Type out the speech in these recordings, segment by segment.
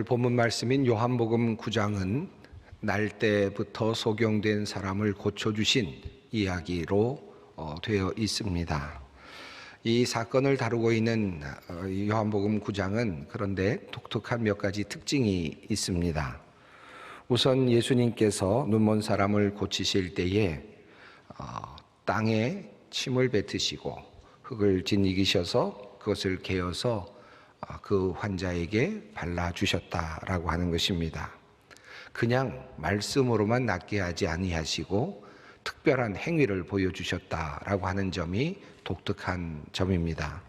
오늘 본문 말씀인 요한복음 9장은 날 때부터 소경된 사람을 고쳐주신 이야기로 되어 있습니다. 이 사건을 다루고 있는 요한복음 9장은 그런데 독특한 몇 가지 특징이 있습니다. 우선 예수님께서 눈먼 사람을 고치실 때에 땅에 침을 뱉으시고 흙을 짓이기셔서 그것을 개어서 그 환자에게 발라주셨다라고 하는 것입니다. 그냥 말씀으로만 낫게 하지 아니하시고 특별한 행위를 보여주셨다라고 하는 점이 독특한 점입니다.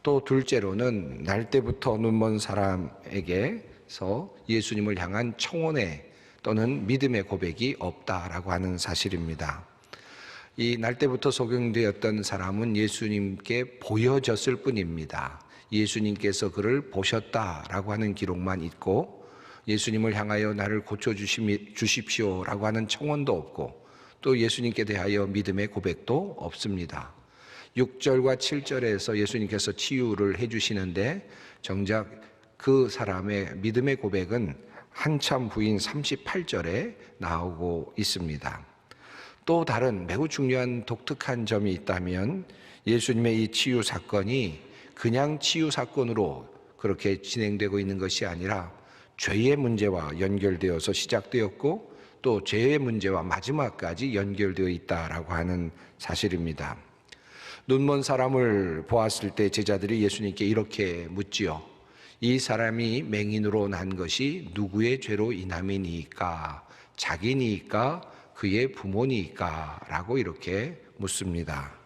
또 둘째로는 날 때부터 눈먼 사람에게서 예수님을 향한 청혼의 또는 믿음의 고백이 없다라고 하는 사실입니다. 이 날 때부터 소경되었던 사람은 예수님께 보여졌을 뿐입니다. 예수님께서 그를 보셨다라고 하는 기록만 있고 예수님을 향하여 나를 고쳐주십시오라고 하는 청원도 없고 또 예수님께 대하여 믿음의 고백도 없습니다. 6절과 7절에서 예수님께서 치유를 해주시는데 정작 그 사람의 믿음의 고백은 한참 후인 38절에 나오고 있습니다. 또 다른 매우 중요한 독특한 점이 있다면 예수님의 이 치유 사건이 그냥 치유 사건으로 그렇게 진행되고 있는 것이 아니라 죄의 문제와 연결되어서 시작되었고 또 죄의 문제와 마지막까지 연결되어 있다라고 하는 사실입니다. 눈먼 사람을 보았을 때 제자들이 예수님께 이렇게 묻지요. 이 사람이 맹인으로 난 것이 누구의 죄로 인함이니까? 자기니까? 그의 부모니까? 라고 이렇게 묻습니다.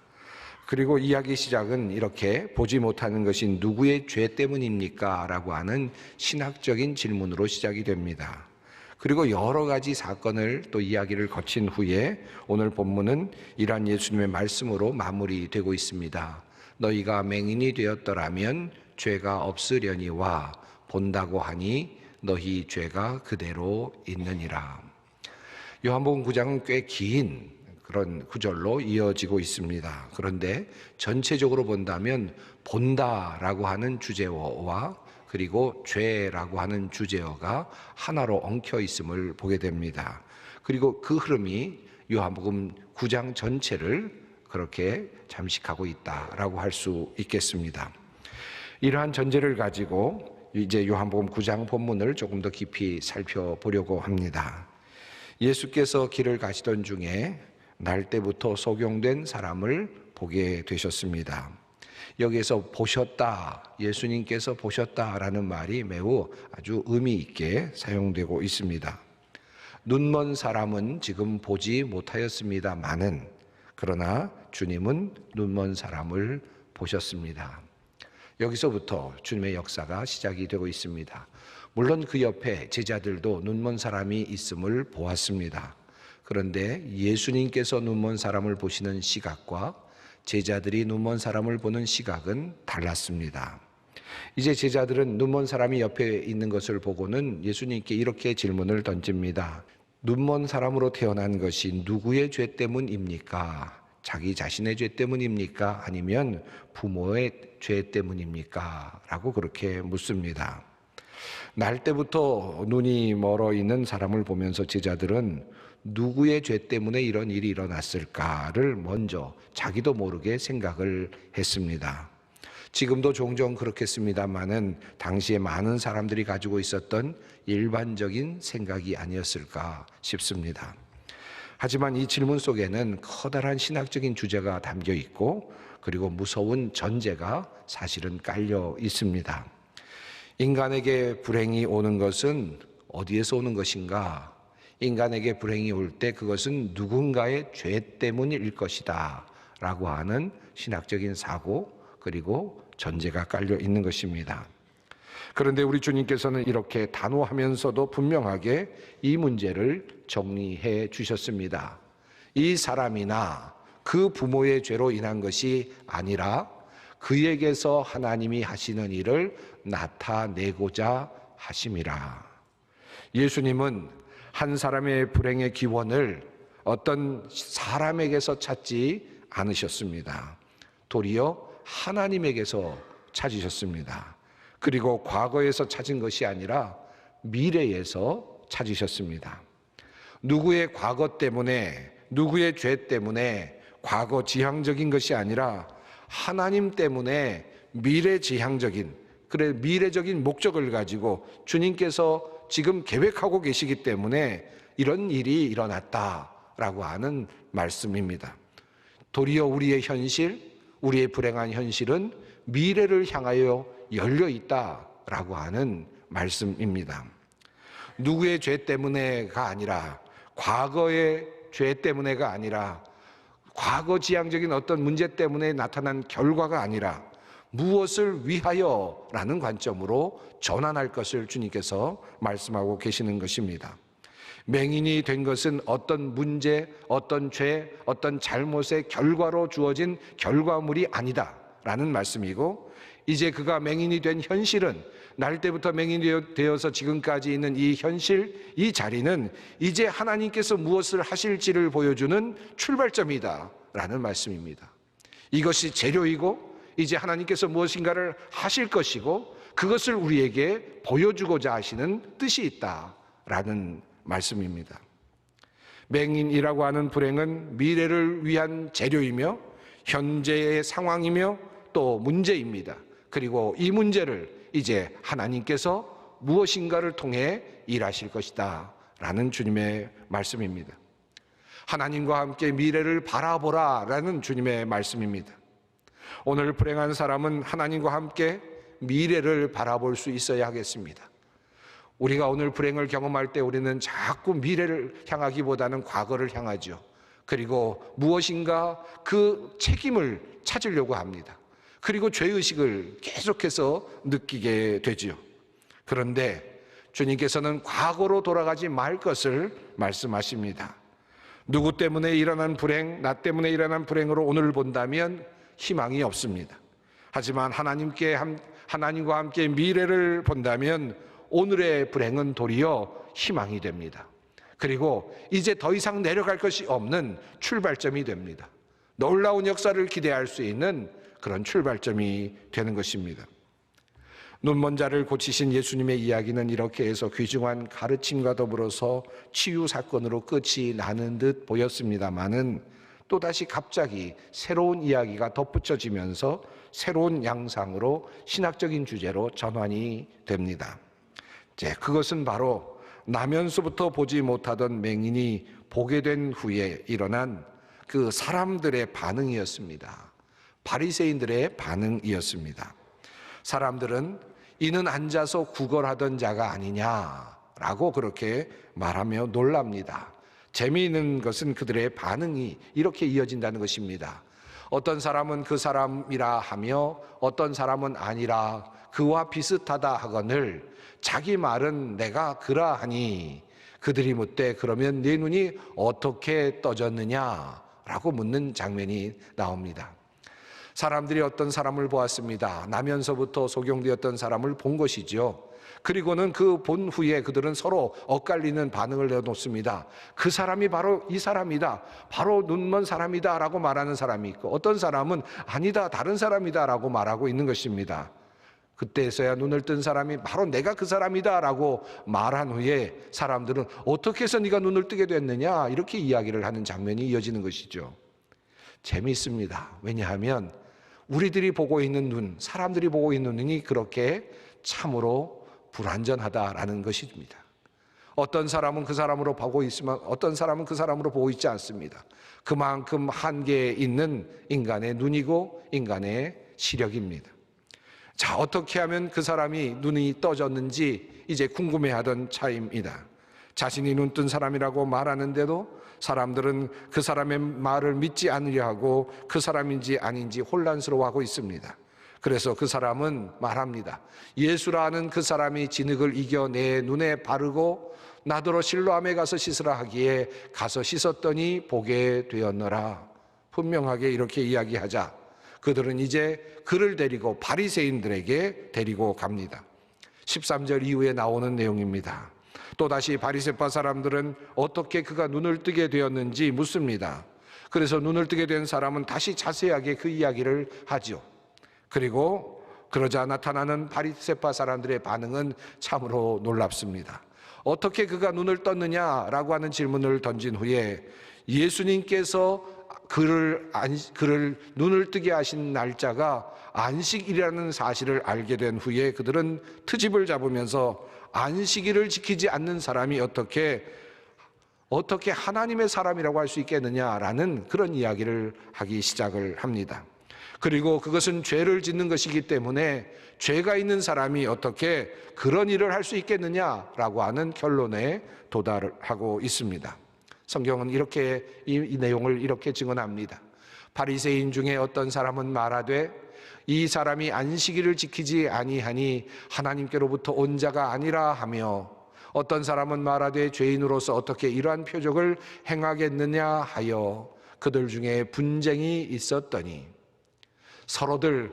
그리고 이야기 시작은 이렇게 보지 못하는 것이 누구의 죄 때문입니까? 라고 하는 신학적인 질문으로 시작이 됩니다. 그리고 여러 가지 사건을 또 이야기를 거친 후에 오늘 본문은 이러한 예수님의 말씀으로 마무리되고 있습니다. 너희가 맹인이 되었더라면 죄가 없으려니와 본다고 하니 너희 죄가 그대로 있느니라. 요한복음 9장은 꽤 긴 그런 구절로 이어지고 있습니다. 그런데 전체적으로 본다면 본다라고 하는 주제어와 그리고 죄라고 하는 주제어가 하나로 엉켜 있음을 보게 됩니다. 그리고 그 흐름이 요한복음 9장 전체를 그렇게 잠식하고 있다라고 할 수 있겠습니다. 이러한 전제를 가지고 이제 요한복음 9장 본문을 조금 더 깊이 살펴보려고 합니다. 예수께서 길을 가시던 중에 날 때부터 소경된 사람을 보게 되셨습니다. 여기에서 보셨다, 예수님께서 보셨다라는 말이 매우 아주 의미 있게 사용되고 있습니다. 눈먼 사람은 지금 보지 못하였습니다마는 그러나 주님은 눈먼 사람을 보셨습니다. 여기서부터 주님의 역사가 시작이 되고 있습니다. 물론 그 옆에 제자들도 눈먼 사람이 있음을 보았습니다. 그런데 예수님께서 눈먼 사람을 보시는 시각과 제자들이 눈먼 사람을 보는 시각은 달랐습니다. 이제 제자들은 눈먼 사람이 옆에 있는 것을 보고는 예수님께 이렇게 질문을 던집니다. 눈먼 사람으로 태어난 것이 누구의 죄 때문입니까? 자기 자신의 죄 때문입니까? 아니면 부모의 죄 때문입니까? 라고 그렇게 묻습니다. 날 때부터 눈이 멀어 있는 사람을 보면서 제자들은 누구의 죄 때문에 이런 일이 일어났을까를 먼저 자기도 모르게 생각을 했습니다. 지금도 종종 그렇겠습니다만은 당시에 많은 사람들이 가지고 있었던 일반적인 생각이 아니었을까 싶습니다. 하지만 이 질문 속에는 커다란 신학적인 주제가 담겨 있고 그리고 무서운 전제가 사실은 깔려 있습니다. 인간에게 불행이 오는 것은 어디에서 오는 것인가? 인간에게 불행이 올 때 그것은 누군가의 죄 때문일 것이다 라고 하는 신학적인 사고 그리고 전제가 깔려 있는 것입니다. 그런데 우리 주님께서는 이렇게 단호하면서도 분명하게 이 문제를 정리해 주셨습니다. 이 사람이나 그 부모의 죄로 인한 것이 아니라 그에게서 하나님이 하시는 일을 나타내고자 하심이라. 예수님은 한 사람의 불행의 기원을 어떤 사람에게서 찾지 않으셨습니다. 도리어 하나님에게서 찾으셨습니다. 그리고 과거에서 찾은 것이 아니라 미래에서 찾으셨습니다. 누구의 과거 때문에, 누구의 죄 때문에 과거 지향적인 것이 아니라 하나님 때문에 미래지향적인, 그래 미래적인 목적을 가지고 주님께서 지금 계획하고 계시기 때문에 이런 일이 일어났다라고 하는 말씀입니다. 도리어 우리의 현실, 우리의 불행한 현실은 미래를 향하여 열려 있다라고 하는 말씀입니다. 누구의 죄 때문에가 아니라, 과거의 죄 때문에가 아니라, 과거 지향적인 어떤 문제 때문에 나타난 결과가 아니라 무엇을 위하여라는 관점으로 전환할 것을 주님께서 말씀하고 계시는 것입니다. 맹인이 된 것은 어떤 문제, 어떤 죄, 어떤 잘못의 결과로 주어진 결과물이 아니다라는 말씀이고, 이제 그가 맹인이 된 현실은, 날 때부터 맹인이 되어서 지금까지 있는 이 현실, 이 자리는 이제 하나님께서 무엇을 하실지를 보여주는 출발점이다라는 말씀입니다. 이것이 재료이고 이제 하나님께서 무엇인가를 하실 것이고 그것을 우리에게 보여주고자 하시는 뜻이 있다라는 말씀입니다. 맹인이라고 하는 불행은 미래를 위한 재료이며 현재의 상황이며 또 문제입니다. 그리고 이 문제를 이제 하나님께서 무엇인가를 통해 일하실 것이다 라는 주님의 말씀입니다. 하나님과 함께 미래를 바라보라 라는 주님의 말씀입니다. 오늘 불행한 사람은 하나님과 함께 미래를 바라볼 수 있어야 하겠습니다. 우리가 오늘 불행을 경험할 때 우리는 자꾸 미래를 향하기보다는 과거를 향하죠. 그리고 무엇인가 그 책임을 찾으려고 합니다. 그리고 죄의식을 계속해서 느끼게 되죠. 그런데 주님께서는 과거로 돌아가지 말 것을 말씀하십니다. 누구 때문에 일어난 불행, 나 때문에 일어난 불행으로 오늘 본다면 희망이 없습니다. 하지만 하나님과 함께 미래를 본다면 오늘의 불행은 도리어 희망이 됩니다. 그리고 이제 더 이상 내려갈 것이 없는 출발점이 됩니다. 놀라운 역사를 기대할 수 있는 그런 출발점이 되는 것입니다. 눈먼 자를 고치신 예수님의 이야기는 이렇게 해서 귀중한 가르침과 더불어서 치유 사건으로 끝이 나는 듯 보였습니다마는 또다시 갑자기 새로운 이야기가 덧붙여지면서 새로운 양상으로 신학적인 주제로 전환이 됩니다. 그것은 바로 나면서부터 보지 못하던 맹인이 보게 된 후에 일어난 그 사람들의 반응이었습니다. 바리새인들의 반응이었습니다. 사람들은 이는 앉아서 구걸하던 자가 아니냐라고 그렇게 말하며 놀랍니다. 재미있는 것은 그들의 반응이 이렇게 이어진다는 것입니다. 어떤 사람은 그 사람이라 하며 어떤 사람은 아니라 그와 비슷하다 하거늘 자기 말은 내가 그러하니 그들이 묻되 그러면 네 눈이 어떻게 떠졌느냐라고 묻는 장면이 나옵니다. 사람들이 어떤 사람을 보았습니다. 나면서부터 소경되었던 사람을 본 것이죠. 그리고는 그 본 후에 그들은 서로 엇갈리는 반응을 내놓습니다. 그 사람이 바로 이 사람이다, 바로 눈먼 사람이다 라고 말하는 사람이 있고, 어떤 사람은 아니다, 다른 사람이다 라고 말하고 있는 것입니다. 그때서야 눈을 뜬 사람이 바로 내가 그 사람이다 라고 말한 후에 사람들은 어떻게 해서 네가 눈을 뜨게 됐느냐 이렇게 이야기를 하는 장면이 이어지는 것이죠. 재미있습니다. 왜냐하면 우리들이 보고 있는 눈, 사람들이 보고 있는 눈이 그렇게 참으로 불완전하다라는 것입니다. 어떤 사람은 그 사람으로 보고 있으면 어떤 사람은 그 사람으로 보고 있지 않습니다. 그만큼 한계에 있는 인간의 눈이고 인간의 시력입니다. 자, 어떻게 하면 그 사람이 눈이 떠졌는지 이제 궁금해하던 차이입니다. 자신이 눈뜬 사람이라고 말하는데도 사람들은 그 사람의 말을 믿지 않으려 하고 그 사람인지 아닌지 혼란스러워하고 있습니다. 그래서 그 사람은 말합니다. 예수라는 그 사람이 진흙을 이겨 내 눈에 바르고 나더러 실로암에 가서 씻으라 하기에 가서 씻었더니 보게 되었노라. 분명하게 이렇게 이야기하자 그들은 이제 그를 데리고 바리새인들에게 데리고 갑니다. 13절 이후에 나오는 내용입니다. 또다시 바리새파 사람들은 어떻게 그가 눈을 뜨게 되었는지 묻습니다. 그래서 눈을 뜨게 된 사람은 다시 자세하게 그 이야기를 하죠. 그리고 그러자 나타나는 바리새파 사람들의 반응은 참으로 놀랍습니다. 어떻게 그가 눈을 떴느냐라고 하는 질문을 던진 후에 예수님께서 그를 눈을 뜨게 하신 날짜가 안식일이라는 사실을 알게 된 후에 그들은 트집을 잡으면서 안식일을 지키지 않는 사람이 어떻게 하나님의 사람이라고 할 수 있겠느냐라는 그런 이야기를 하기 시작을 합니다. 그리고 그것은 죄를 짓는 것이기 때문에 죄가 있는 사람이 어떻게 그런 일을 할 수 있겠느냐라고 하는 결론에 도달을 하고 있습니다. 성경은 이렇게 이 내용을 이렇게 증언합니다. 바리새인 중에 어떤 사람은 말하되 이 사람이 안식일을 지키지 아니하니 하나님께로부터 온 자가 아니라 하며, 어떤 사람은 말하되 죄인으로서 어떻게 이러한 표적을 행하겠느냐 하여 그들 중에 분쟁이 있었더니, 서로들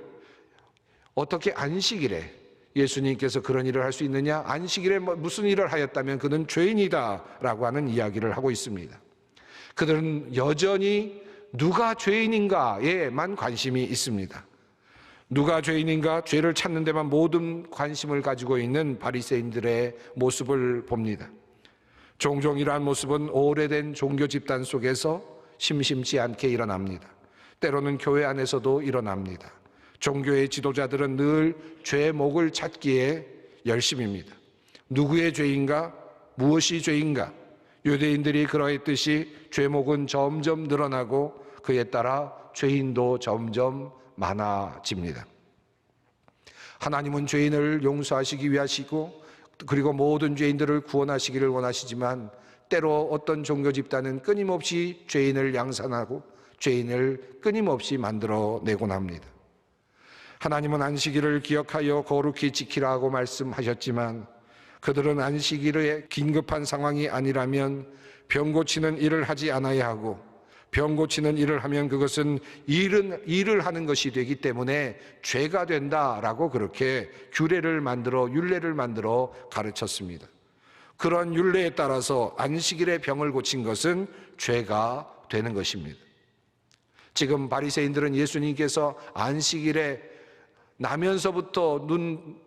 어떻게 안식일에 예수님께서 그런 일을 할 수 있느냐, 안식일에 무슨 일을 하였다면 그는 죄인이다 라고 하는 이야기를 하고 있습니다. 그들은 여전히 누가 죄인인가에만 관심이 있습니다. 누가 죄인인가, 죄를 찾는 데만 모든 관심을 가지고 있는 바리새인들의 모습을 봅니다. 종종 이러한 모습은 오래된 종교 집단 속에서 심심치 않게 일어납니다. 때로는 교회 안에서도 일어납니다. 종교의 지도자들은 늘 죄목을 찾기에 열심입니다. 누구의 죄인가? 무엇이 죄인가? 유대인들이 그러했듯이 죄목은 점점 늘어나고 그에 따라 죄인도 점점 많아집니다. 하나님은 죄인을 용서하시기 위하시고 그리고 모든 죄인들을 구원하시기를 원하시지만, 때로 어떤 종교 집단은 끊임없이 죄인을 양산하고 죄인을 끊임없이 만들어내곤 합니다. 하나님은 안식일을 기억하여 거룩히 지키라고 말씀하셨지만 그들은 안식일에 긴급한 상황이 아니라면 병 고치는 일을 하지 않아야 하고, 병 고치는 일을 하면 그것은 일을 하는 것이 되기 때문에 죄가 된다라고 그렇게 규례를 만들어 율례를 만들어 가르쳤습니다. 그런 율례에 따라서 안식일에 병을 고친 것은 죄가 되는 것입니다. 지금 바리새인들은 예수님께서 안식일에 나면서부터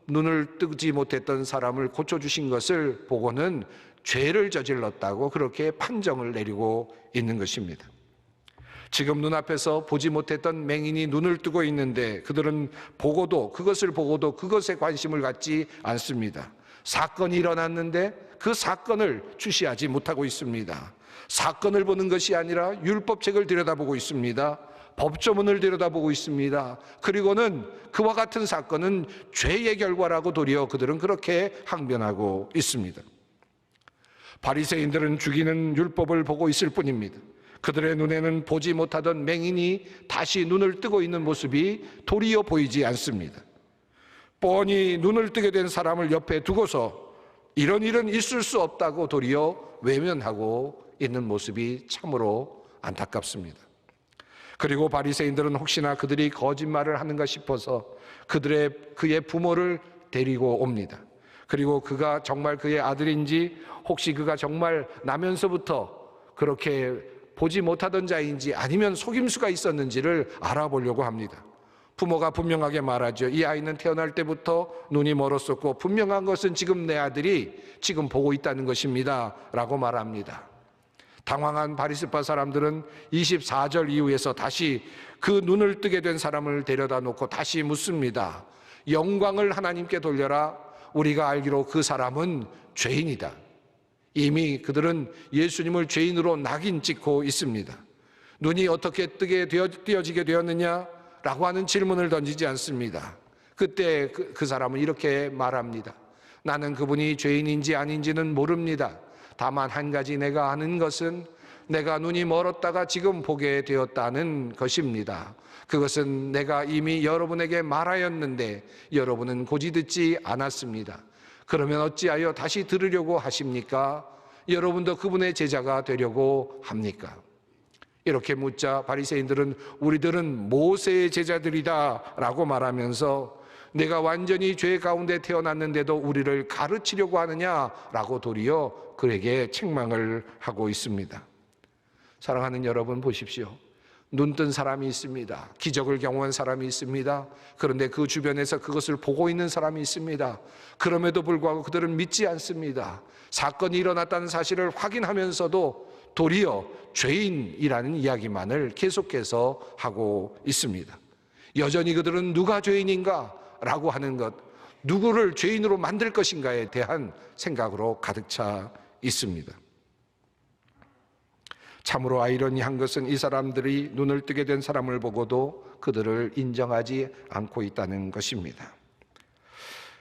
눈을 뜨지 못했던 사람을 고쳐주신 것을 보고는 죄를 저질렀다고 그렇게 판정을 내리고 있는 것입니다. 지금 눈앞에서 보지 못했던 맹인이 눈을 뜨고 있는데 그들은 그것을 보고도 그것에 관심을 갖지 않습니다. 사건이 일어났는데 그 사건을 주시하지 못하고 있습니다. 사건을 보는 것이 아니라 율법책을 들여다보고 있습니다. 법조문을 들여다보고 있습니다. 그리고는 그와 같은 사건은 죄의 결과라고 도리어 그들은 그렇게 항변하고 있습니다. 바리새인들은 죽이는 율법을 보고 있을 뿐입니다. 그들의 눈에는 보지 못하던 맹인이 다시 눈을 뜨고 있는 모습이 도리어 보이지 않습니다. 뻔히 눈을 뜨게 된 사람을 옆에 두고서 이런 일은 있을 수 없다고 도리어 외면하고 있는 모습이 참으로 안타깝습니다. 그리고 바리새인들은 혹시나 그들이 거짓말을 하는가 싶어서 그의 부모를 데리고 옵니다. 그리고 그가 정말 그의 아들인지, 혹시 그가 정말 나면서부터 그렇게 보지 못하던 자인지 아니면 속임수가 있었는지를 알아보려고 합니다. 부모가 분명하게 말하죠. 이 아이는 태어날 때부터 눈이 멀었었고 분명한 것은 지금 내 아들이 지금 보고 있다는 것입니다 라고 말합니다. 당황한 바리새파 사람들은 24절 이후에서 다시 그 눈을 뜨게 된 사람을 데려다 놓고 다시 묻습니다. 영광을 하나님께 돌려라. 우리가 알기로 그 사람은 죄인이다. 이미 그들은 예수님을 죄인으로 낙인 찍고 있습니다. 눈이 어떻게 띄어지게 되었느냐라고 하는 질문을 던지지 않습니다. 그때 그 사람은 이렇게 말합니다. 나는 그분이 죄인인지 아닌지는 모릅니다. 다만 한 가지 내가 아는 것은 내가 눈이 멀었다가 지금 보게 되었다는 것입니다. 그것은 내가 이미 여러분에게 말하였는데 여러분은 고지 듣지 않았습니다. 그러면 어찌하여 다시 들으려고 하십니까? 여러분도 그분의 제자가 되려고 합니까? 이렇게 묻자 바리새인들은 우리들은 모세의 제자들이다 라고 말하면서 내가 완전히 죄 가운데 태어났는데도 우리를 가르치려고 하느냐라고 도리어 그에게 책망을 하고 있습니다. 사랑하는 여러분, 보십시오. 눈뜬 사람이 있습니다. 기적을 경험한 사람이 있습니다. 그런데 그 주변에서 그것을 보고 있는 사람이 있습니다. 그럼에도 불구하고 그들은 믿지 않습니다. 사건이 일어났다는 사실을 확인하면서도 도리어 죄인이라는 이야기만을 계속해서 하고 있습니다. 여전히 그들은 누가 죄인인가 라고 하는 것, 누구를 죄인으로 만들 것인가에 대한 생각으로 가득 차 있습니다. 참으로 아이러니한 것은 이 사람들이 눈을 뜨게 된 사람을 보고도 그들을 인정하지 않고 있다는 것입니다.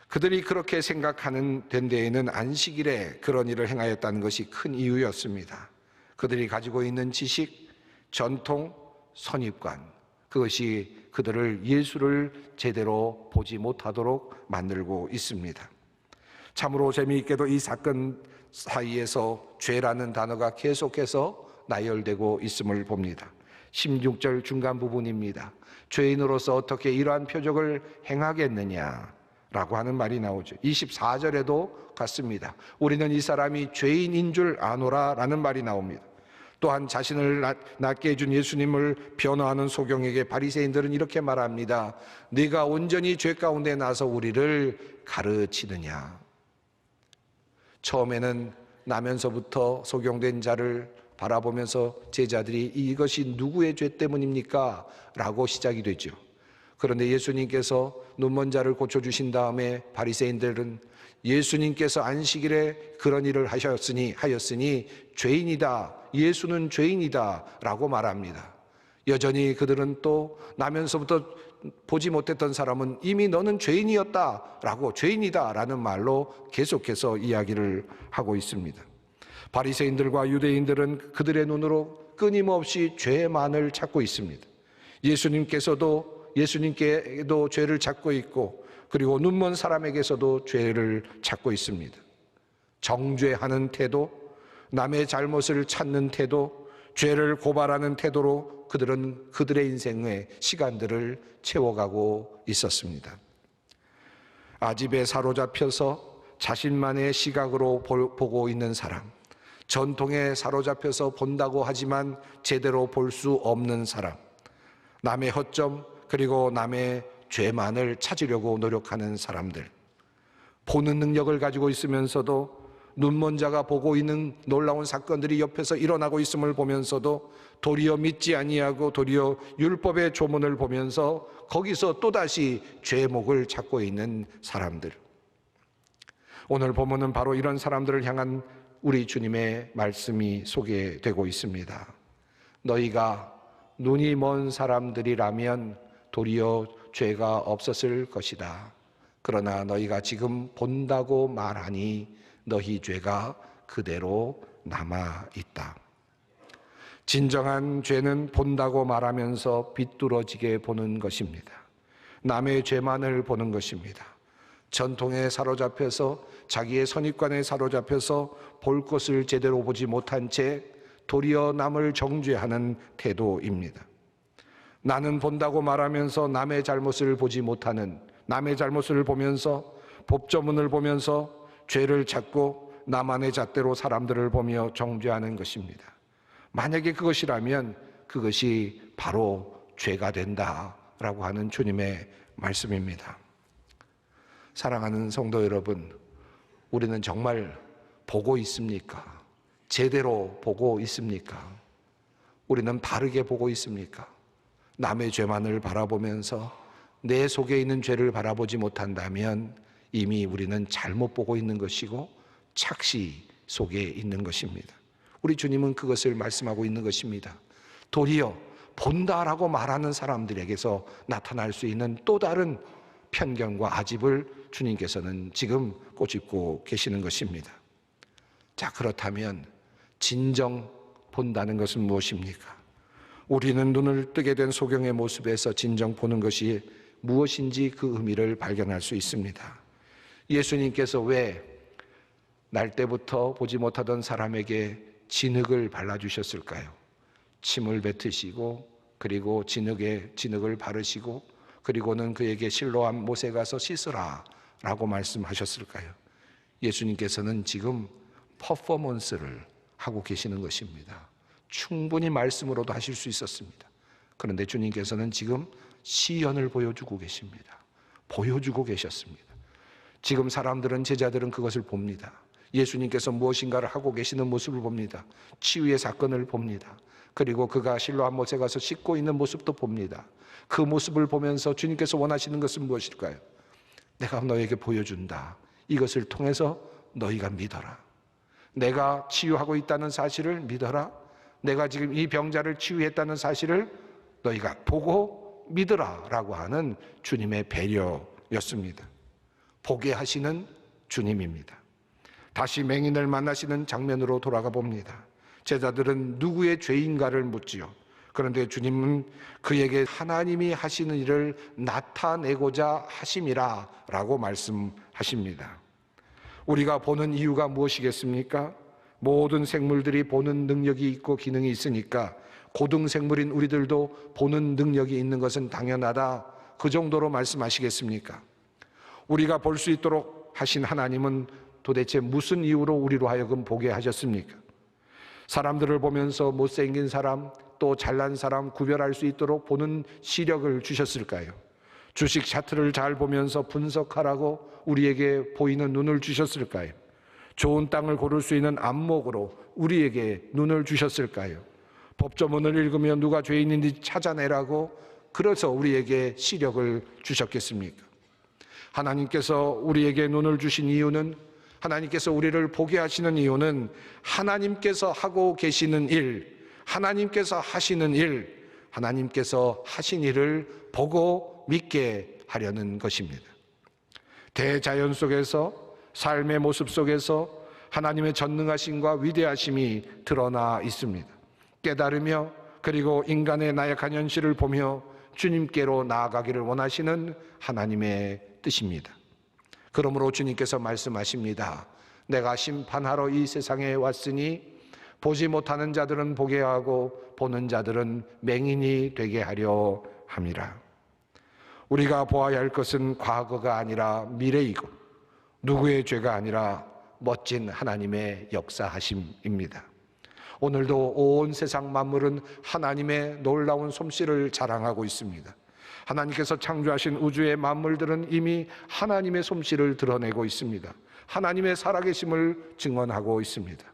그들이 그렇게 생각하는 된 데에는 안식일에 그런 일을 행하였다는 것이 큰 이유였습니다. 그들이 가지고 있는 지식, 전통, 선입관, 그것이 그들을 예수를 제대로 보지 못하도록 만들고 있습니다. 참으로 재미있게도 이 사건 사이에서 죄라는 단어가 계속해서 나열되고 있음을 봅니다. 16절 중간 부분입니다. 죄인으로서 어떻게 이러한 표적을 행하겠느냐라고 하는 말이 나오죠. 24절에도 같습니다. 우리는 이 사람이 죄인인 줄 아노라 라는 말이 나옵니다. 또한 자신을 낫게 해준 예수님을 변호하는 소경에게 바리새인들은 이렇게 말합니다. 네가 온전히 죄 가운데 나서 우리를 가르치느냐. 처음에는 나면서부터 소경된 자를 바라보면서 제자들이 이것이 누구의 죄 때문입니까? 라고 시작이 되죠. 그런데 예수님께서 눈먼 자를 고쳐주신 다음에 바리새인들은 예수님께서 안식일에 그런 일을 하였으니 죄인이다. 예수는 죄인이다 라고 말합니다. 여전히 그들은 또 나면서부터 보지 못했던 사람은 이미 너는 죄인이었다 라고 죄인이다 라는 말로 계속해서 이야기를 하고 있습니다. 바리새인들과 유대인들은 그들의 눈으로 끊임없이 죄만을 찾고 있습니다. 예수님께도 죄를 찾고 있고 그리고 눈먼 사람에게서도 죄를 찾고 있습니다. 정죄하는 태도, 남의 잘못을 찾는 태도, 죄를 고발하는 태도로 그들은 그들의 인생의 시간들을 채워가고 있었습니다. 아집에 사로잡혀서 자신만의 시각으로 보고 있는 사람, 전통에 사로잡혀서 본다고 하지만 제대로 볼 수 없는 사람, 남의 허점 그리고 남의 죄만을 찾으려고 노력하는 사람들, 보는 능력을 가지고 있으면서도 눈먼 자가 보고 있는 놀라운 사건들이 옆에서 일어나고 있음을 보면서도 도리어 믿지 아니하고 도리어 율법의 조문을 보면서 거기서 또다시 죄목을 찾고 있는 사람들. 오늘 본문은 바로 이런 사람들을 향한 우리 주님의 말씀이 소개되고 있습니다. 너희가 눈이 먼 사람들이라면 도리어 죄가 없었을 것이다. 그러나 너희가 지금 본다고 말하니 너희 죄가 그대로 남아있다. 진정한 죄는 본다고 말하면서 비뚤어지게 보는 것입니다. 남의 죄만을 보는 것입니다. 전통에 사로잡혀서 자기의 선입관에 사로잡혀서 볼 것을 제대로 보지 못한 채 도리어 남을 정죄하는 태도입니다. 나는 본다고 말하면서 남의 잘못을 보지 못하는, 남의 잘못을 보면서 법조문을 보면서 죄를 찾고 나만의 잣대로 사람들을 보며 정죄하는 것입니다. 만약에 그것이라면 그것이 바로 죄가 된다라고 하는 주님의 말씀입니다. 사랑하는 성도 여러분, 우리는 정말 보고 있습니까? 제대로 보고 있습니까? 우리는 바르게 보고 있습니까? 남의 죄만을 바라보면서 내 속에 있는 죄를 바라보지 못한다면 이미 우리는 잘못 보고 있는 것이고 착시 속에 있는 것입니다. 우리 주님은 그것을 말씀하고 있는 것입니다. 도리어 본다라고 말하는 사람들에게서 나타날 수 있는 또 다른 편견과 아집을 주님께서는 지금 꼬집고 계시는 것입니다. 자, 그렇다면 진정 본다는 것은 무엇입니까? 우리는 눈을 뜨게 된 소경의 모습에서 진정 보는 것이 무엇인지 그 의미를 발견할 수 있습니다. 예수님께서 왜 날 때부터 보지 못하던 사람에게 진흙을 발라주셨을까요? 침을 뱉으시고 그리고 진흙을 바르시고 그리고는 그에게 실로암 못에 가서 씻으라 라고 말씀하셨을까요? 예수님께서는 지금 퍼포먼스를 하고 계시는 것입니다. 충분히 말씀으로도 하실 수 있었습니다. 그런데 주님께서는 지금 시연을 보여주고 계십니다. 보여주고 계셨습니다. 지금 사람들은, 제자들은 그것을 봅니다. 예수님께서 무엇인가를 하고 계시는 모습을 봅니다. 치유의 사건을 봅니다. 그리고 그가 실로암 못에 가서 씻고 있는 모습도 봅니다. 그 모습을 보면서 주님께서 원하시는 것은 무엇일까요? 내가 너에게 보여준다. 이것을 통해서 너희가 믿어라. 내가 치유하고 있다는 사실을 믿어라. 내가 지금 이 병자를 치유했다는 사실을 너희가 보고 믿어라 라고 하는 주님의 배려였습니다. 보게 하시는 주님입니다. 다시 맹인을 만나시는 장면으로 돌아가 봅니다. 제자들은 누구의 죄인가를 묻지요. 그런데 주님은 그에게 하나님이 하시는 일을 나타내고자 하심이라 라고 말씀하십니다. 우리가 보는 이유가 무엇이겠습니까? 모든 생물들이 보는 능력이 있고 기능이 있으니까 고등생물인 우리들도 보는 능력이 있는 것은 당연하다. 그 정도로 말씀하시겠습니까? 우리가 볼 수 있도록 하신 하나님은 도대체 무슨 이유로 우리로 하여금 보게 하셨습니까? 사람들을 보면서 못생긴 사람, 또 잘난 사람 구별할 수 있도록 보는 시력을 주셨을까요? 주식 차트를 잘 보면서 분석하라고 우리에게 보이는 눈을 주셨을까요? 좋은 땅을 고를 수 있는 안목으로 우리에게 눈을 주셨을까요? 법조문을 읽으며 누가 죄인인지 찾아내라고 그래서 우리에게 시력을 주셨겠습니까? 하나님께서 우리에게 눈을 주신 이유는, 하나님께서 우리를 보게 하시는 이유는 하나님께서 하고 계시는 일, 하나님께서 하시는 일, 하나님께서 하신 일을 보고 믿게 하려는 것입니다. 대자연 속에서, 삶의 모습 속에서 하나님의 전능하심과 위대하심이 드러나 있습니다. 깨달으며 그리고 인간의 나약한 현실을 보며 주님께로 나아가기를 원하시는 하나님의 뜻입니다. 그러므로 주님께서 말씀하십니다. 내가 심판하러 이 세상에 왔으니 보지 못하는 자들은 보게 하고 보는 자들은 맹인이 되게 하려 함이라. 우리가 보아야 할 것은 과거가 아니라 미래이고 누구의 죄가 아니라 멋진 하나님의 역사하심입니다. 오늘도 온 세상 만물은 하나님의 놀라운 솜씨를 자랑하고 있습니다. 하나님께서 창조하신 우주의 만물들은 이미 하나님의 솜씨를 드러내고 있습니다. 하나님의 살아계심을 증언하고 있습니다.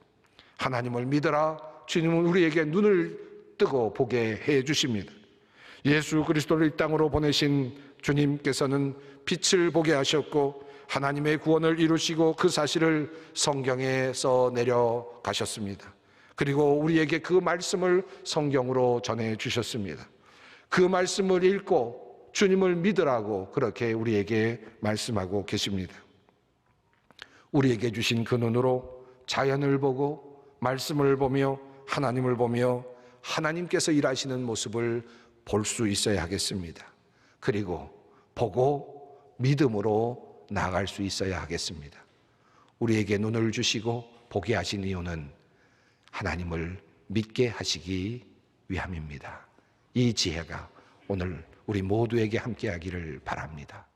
하나님을 믿어라. 주님은 우리에게 눈을 뜨고 보게 해 주십니다. 예수 그리스도를 이 땅으로 보내신 주님께서는 빛을 보게 하셨고 하나님의 구원을 이루시고 그 사실을 성경에 써 내려가셨습니다. 그리고 우리에게 그 말씀을 성경으로 전해 주셨습니다. 그 말씀을 읽고 주님을 믿으라고 그렇게 우리에게 말씀하고 계십니다. 우리에게 주신 그 눈으로 자연을 보고 말씀을 보며 하나님을 보며 하나님께서 일하시는 모습을 볼 수 있어야 하겠습니다. 그리고 보고 믿음으로 나아갈 수 있어야 하겠습니다. 우리에게 눈을 주시고 보게 하신 이유는 하나님을 믿게 하시기 위함입니다. 이 지혜가 오늘 우리 모두에게 함께하기를 바랍니다.